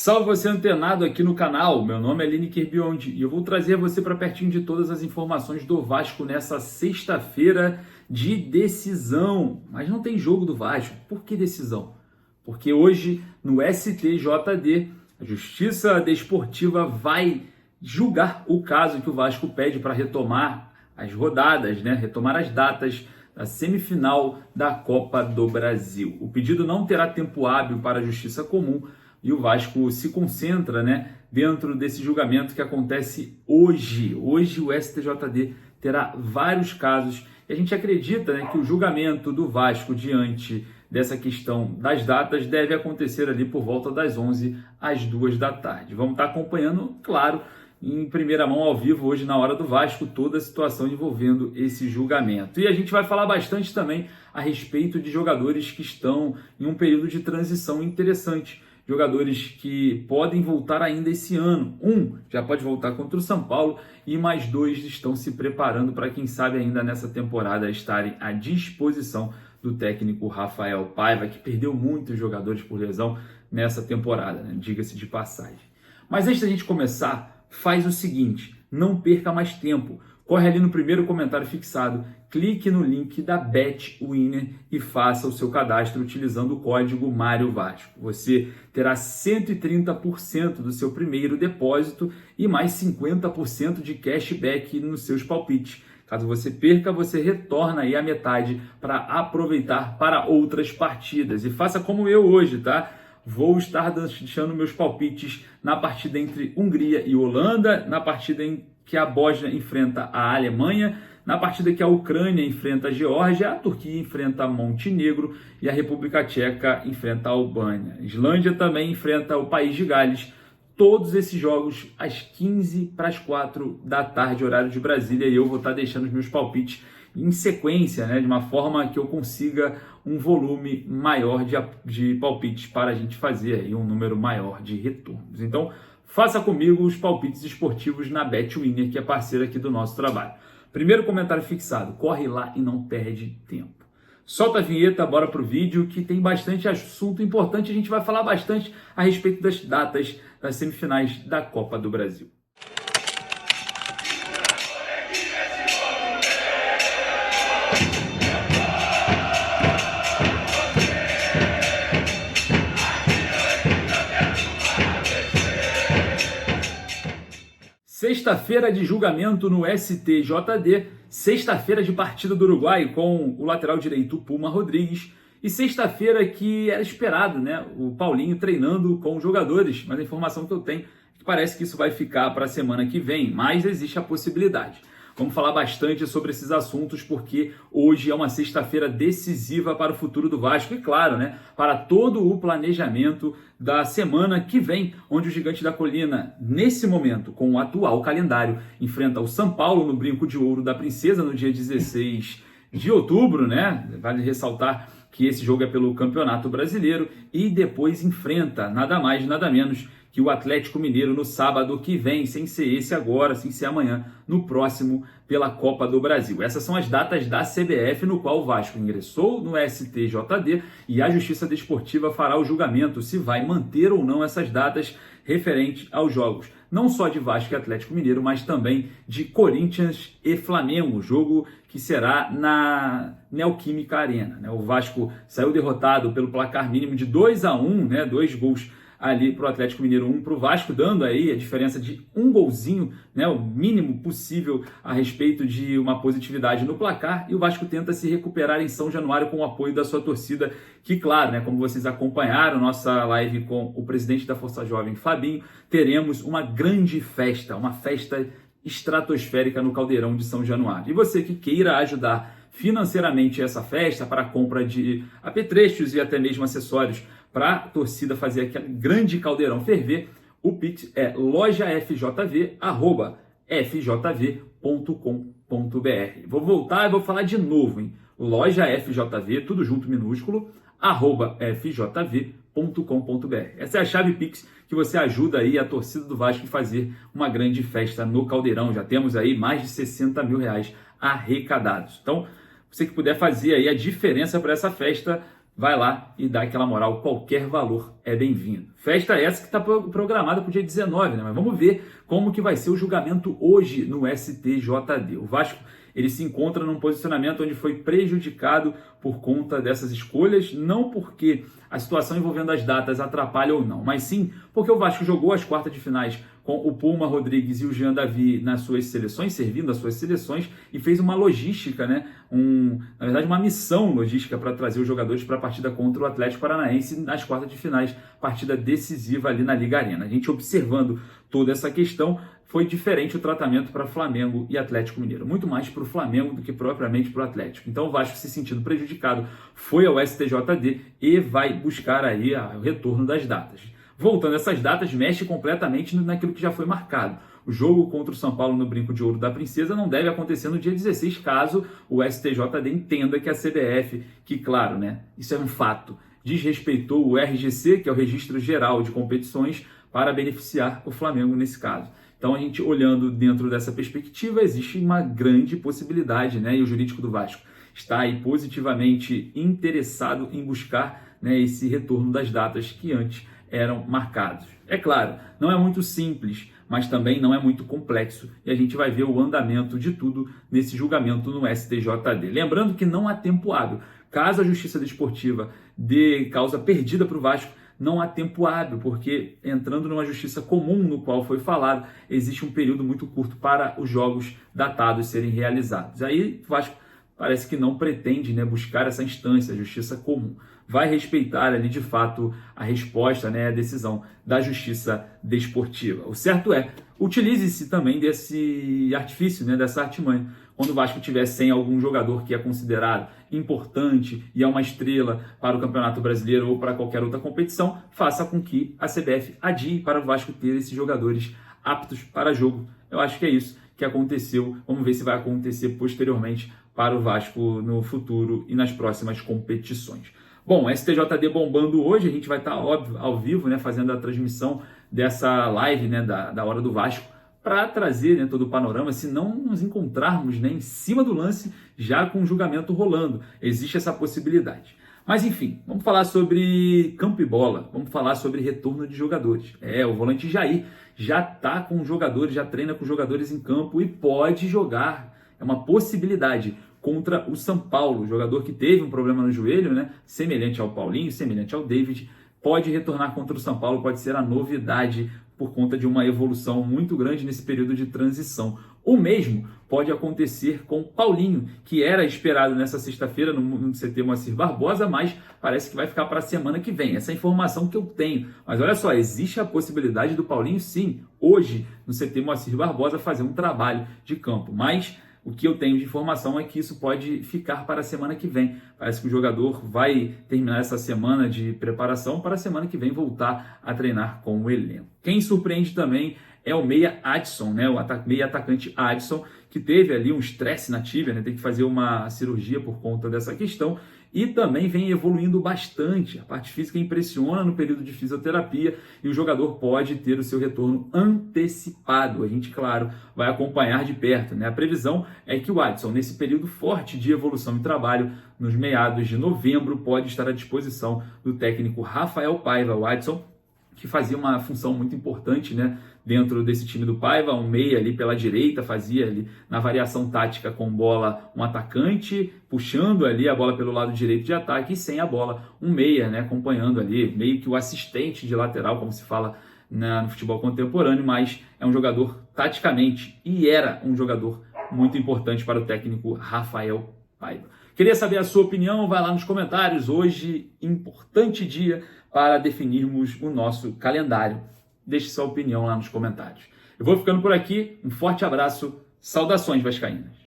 Salve você antenado aqui no canal, meu nome é Lineker Biondi e eu vou trazer você para pertinho de todas as informações do Vasco nessa sexta-feira de decisão. Mas não tem jogo do Vasco. Por que decisão? Porque hoje no STJD, a Justiça Desportiva vai julgar o caso que o Vasco pede para retomar as rodadas, retomar as datas da semifinal da Copa do Brasil. O pedido não terá tempo hábil para a Justiça Comum, e o Vasco se concentra dentro desse julgamento que acontece hoje. Hoje o STJD terá vários casos e a gente acredita que o julgamento do Vasco diante dessa questão das datas deve acontecer ali por volta das 11 às 2 da tarde. Vamos estar acompanhando, claro, em primeira mão ao vivo hoje na hora do Vasco toda a situação envolvendo esse julgamento. E a gente vai falar bastante também a respeito de jogadores que estão em um período de transição interessante. Jogadores que podem voltar ainda esse ano. Um já pode voltar contra o São Paulo e mais dois estão se preparando para, quem sabe, ainda nessa temporada estarem à disposição do técnico Rafael Paiva, que perdeu muitos jogadores por lesão nessa temporada, diga-se de passagem. Mas antes da gente começar, faz o seguinte, não perca mais tempo. Corre ali no primeiro comentário fixado, clique no link da BetWinner e faça o seu cadastro utilizando o código MárioVasco. Você terá 130% do seu primeiro depósito e mais 50% de cashback nos seus palpites. Caso você perca, você retorna aí a metade para aproveitar para outras partidas. E faça como eu hoje, tá? Vou estar deixando meus palpites na partida entre Hungria e Holanda, na partida em que a Bósnia enfrenta a Alemanha, na partida que a Ucrânia enfrenta a Geórgia, a Turquia enfrenta Montenegro e a República Tcheca enfrenta a Albânia. A Islândia também enfrenta o País de Gales. Todos esses jogos às 15:45 da tarde, horário de Brasília, e eu vou estar deixando os meus palpites em sequência, de uma forma que eu consiga um volume maior de palpites para a gente fazer aí um número maior de retornos. Então, faça comigo os palpites esportivos na BetWinner, que é parceira aqui do nosso trabalho. Primeiro comentário fixado, corre lá e não perde tempo. Solta a vinheta, bora pro vídeo, que tem bastante assunto importante. A gente vai falar bastante a respeito das datas das semifinais da Copa do Brasil. Sexta-feira de julgamento no STJD, sexta-feira de partida do Uruguai com o lateral direito Puma Rodrigues e sexta-feira que era esperado, o Paulinho treinando com os jogadores, mas a informação que eu tenho é que parece que isso vai ficar para a semana que vem, mas existe a possibilidade. Vamos falar bastante sobre esses assuntos porque hoje é uma sexta-feira decisiva para o futuro do Vasco e, claro, para todo o planejamento da semana que vem, onde o Gigante da Colina, nesse momento, com o atual calendário, enfrenta o São Paulo no Brinco de Ouro da Princesa no dia 16 de outubro, Vale ressaltar que esse jogo é pelo Campeonato Brasileiro e depois enfrenta nada mais, nada menos que o Atlético Mineiro no sábado que vem, sem ser esse agora, sem ser amanhã, no próximo pela Copa do Brasil. Essas são as datas da CBF, no qual o Vasco ingressou no STJD e a Justiça Desportiva fará o julgamento se vai manter ou não essas datas referente aos jogos, não só de Vasco e Atlético Mineiro, mas também de Corinthians e Flamengo, jogo que será na Neoquímica Arena. O Vasco saiu derrotado pelo placar mínimo de 2-1, 2 gols ali para o Atlético Mineiro, 1 para o Vasco, dando aí a diferença de um golzinho, o mínimo possível a respeito de uma positividade no placar, e o Vasco tenta se recuperar em São Januário com o apoio da sua torcida, que claro, como vocês acompanharam nossa live com o presidente da Força Jovem, Fabinho, teremos uma grande festa, uma festa estratosférica no Caldeirão de São Januário. E você que queira ajudar financeiramente essa festa para a compra de apetrechos e até mesmo acessórios para a torcida fazer aquele grande caldeirão ferver, o Pix é lojafjv@fjv.com.br. Vou voltar e vou falar de novo, lojafjv, tudo junto minúsculo, @fjv.com.br. Essa é a chave Pix que você ajuda aí a torcida do Vasco a fazer uma grande festa no Caldeirão. Já temos aí mais de 60 mil reais arrecadados. Então, você que puder fazer aí a diferença para essa festa, vai lá e dá aquela moral, qualquer valor é bem-vindo. Festa essa que está programada para o dia 19, né? Mas vamos ver como que vai ser o julgamento hoje no STJD. O Vasco, ele se encontra num posicionamento onde foi prejudicado por conta dessas escolhas, não porque a situação envolvendo as datas atrapalha ou não, mas sim porque o Vasco jogou as quartas de finais com o Puma Rodrigues e o Jean Davi nas suas seleções, servindo as suas seleções, e fez uma logística, né? Na verdade, uma missão logística para trazer os jogadores para a partida contra o Atlético Paranaense nas quartas de finais, partida decisiva ali na Liga Arena. A gente observando toda essa questão, foi diferente o tratamento para Flamengo e Atlético Mineiro, muito mais para o Flamengo do que propriamente para o Atlético. Então o Vasco, se sentindo prejudicado, foi ao STJD e vai buscar aí o retorno das datas. Voltando a essas datas, mexe completamente naquilo que já foi marcado. O jogo contra o São Paulo no Brinco de Ouro da Princesa não deve acontecer no dia 16, caso o STJD entenda que a CBF, que claro, né, isso é um fato, desrespeitou o RGC, que é o Registro Geral de Competições, para beneficiar o Flamengo nesse caso. Então, a gente olhando dentro dessa perspectiva, existe uma grande possibilidade, né? E o jurídico do Vasco está aí positivamente interessado em buscar, né, esse retorno das datas que antes eram marcados. É claro, não é muito simples, mas também não é muito complexo. E a gente vai ver o andamento de tudo nesse julgamento no STJD. Lembrando que não há tempo hábil. Caso a Justiça Desportiva dê causa perdida para o Vasco, não há tempo hábil, porque entrando numa justiça comum no qual foi falado, existe um período muito curto para os jogos datados serem realizados. Aí o Vasco parece que não pretende, né, buscar essa instância, a justiça comum. Vai respeitar ali de fato a resposta, né, a decisão da Justiça Desportiva. O certo é, utilize-se também desse artifício, né, dessa artimanha. Quando o Vasco tiver sem algum jogador que é considerado importante e é uma estrela para o Campeonato Brasileiro ou para qualquer outra competição, faça com que a CBF adie para o Vasco ter esses jogadores aptos para jogo. Eu acho que é isso que aconteceu. Vamos ver se vai acontecer posteriormente para o Vasco no futuro e nas próximas competições. Bom, STJD bombando hoje, a gente vai estar, óbvio, ao vivo, né, fazendo a transmissão dessa live, né, da Hora do Vasco, para trazer, né, todo o panorama, se não nos encontrarmos, né, em cima do lance, já com o julgamento rolando. Existe essa possibilidade. Mas enfim, vamos falar sobre campo e bola, vamos falar sobre retorno de jogadores. O volante Jair já está com jogadores, já treina com jogadores em campo e pode jogar, é uma possibilidade, contra o São Paulo, jogador que teve um problema no joelho, né, semelhante ao Paulinho, semelhante ao David, pode retornar contra o São Paulo, pode ser a novidade por conta de uma evolução muito grande nesse período de transição. O mesmo pode acontecer com Paulinho, que era esperado nessa sexta-feira no CT Moacir Barbosa, mas parece que vai ficar para a semana que vem. Essa é a informação que eu tenho. Mas olha só, existe a possibilidade do Paulinho, sim, hoje, no CT Moacir Barbosa, fazer um trabalho de campo. Mas o que eu tenho de informação é que isso pode ficar para a semana que vem. Parece que o jogador vai terminar essa semana de preparação para a semana que vem voltar a treinar com o elenco. Quem surpreende também é o meia Adson, né? O meia atacante Adson, que teve ali um estresse na tíbia, né? Tem que fazer uma cirurgia por conta dessa questão e também vem evoluindo bastante. A parte física impressiona no período de fisioterapia e o jogador pode ter o seu retorno antecipado. A gente, claro, vai acompanhar de perto, né? A previsão é que o Adson, nesse período forte de evolução e trabalho, nos meados de novembro, pode estar à disposição do técnico Rafael Paiva. O Adson, que fazia uma função muito importante, né, dentro desse time do Paiva, um meia ali pela direita, fazia ali na variação tática com bola um atacante, puxando ali a bola pelo lado direito de ataque e sem a bola um meia, né, acompanhando ali, meio que o assistente de lateral, como se fala no futebol contemporâneo, mas é um jogador taticamente e era um jogador muito importante para o técnico Rafael Paiva. Queria saber a sua opinião, vai lá nos comentários. Hoje, importante dia para definirmos o nosso calendário. Deixe sua opinião lá nos comentários. Eu vou ficando por aqui, um forte abraço, saudações vascaínas.